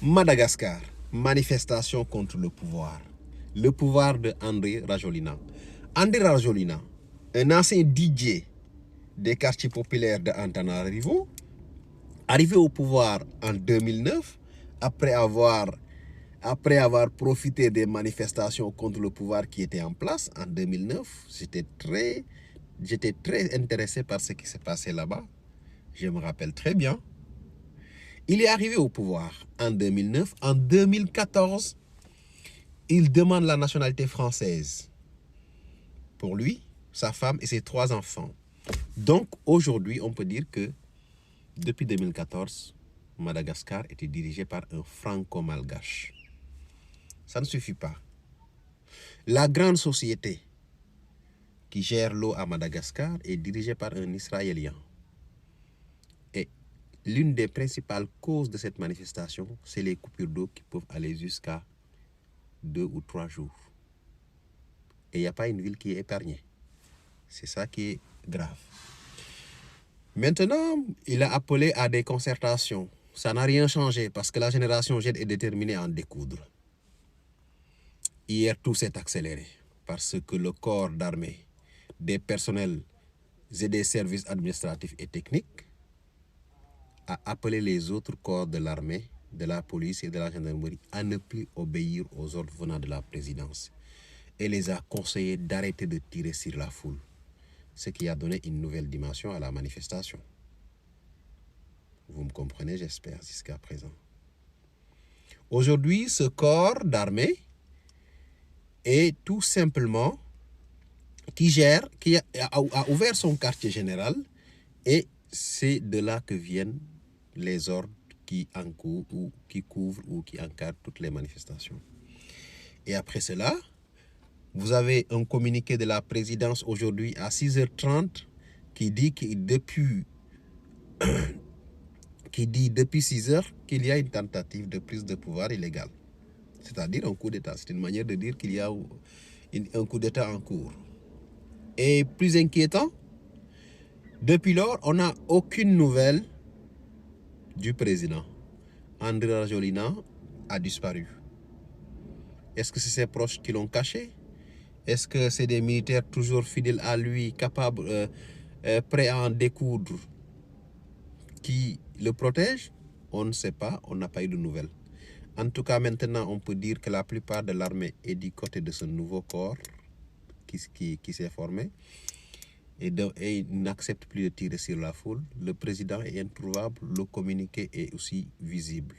Madagascar, manifestation contre le pouvoir. Le pouvoir de Andry Rajoelina. Andry Rajoelina, un ancien DJ des quartiers populaires de Antananarivo, arrivé au pouvoir en 2009, après avoir profité des manifestations contre le pouvoir qui étaient en place en 2009, j'étais très intéressé par ce qui s'est passé là-bas. Je me rappelle très bien. Il est arrivé au pouvoir en 2009. En 2014, il demande la nationalité française pour lui, sa femme et ses 3 enfants. Donc aujourd'hui, on peut dire que depuis 2014, Madagascar était dirigé par un franco-malgache. Ça ne suffit pas. La grande société qui gère l'eau à Madagascar est dirigée par un Israélien. Et l'une des principales causes de cette manifestation, c'est les coupures d'eau qui peuvent aller jusqu'à 2 ou 3 jours. Et il n'y a pas une ville qui est épargnée. C'est ça qui est grave. Maintenant, il a appelé à des concertations. Ça n'a rien changé parce que la génération Z est déterminée à en découdre. Hier, tout s'est accéléré parce que le corps d'armée, des personnels et des services administratifs et techniques a appelé les autres corps de l'armée, de la police et de la gendarmerie à ne plus obéir aux ordres venant de la présidence et les a conseillés d'arrêter de tirer sur la foule, ce qui a donné une nouvelle dimension à la manifestation. Vous me comprenez, j'espère, jusqu'à présent. Aujourd'hui, ce corps d'armée est tout simplement qui a ouvert son quartier général et c'est de là que viennent les ordres qui encourent ou qui couvrent ou qui encadrent toutes les manifestations. Et après cela, vous avez un communiqué de la présidence aujourd'hui à 6h30 qui dit que depuis 6 heures qu'il y a une tentative de prise de pouvoir illégale. C'est-à-dire un coup d'État. C'est une manière de dire qu'il y a un coup d'État en cours. Et plus inquiétant, depuis lors, on n'a aucune nouvelle du président. Andry Rajoelina a disparu. Est-ce que c'est ses proches qui l'ont caché? Est-ce que c'est des militaires toujours fidèles à lui, capables, prêts à en découdre, qui le protègent? On ne sait pas, on n'a pas eu de nouvelles. En tout cas, maintenant, on peut dire que la plupart de l'armée est du côté de ce nouveau corps qui s'est formé et il n'accepte plus de tirer sur la foule. Le président est introuvable, le communiqué est aussi visible.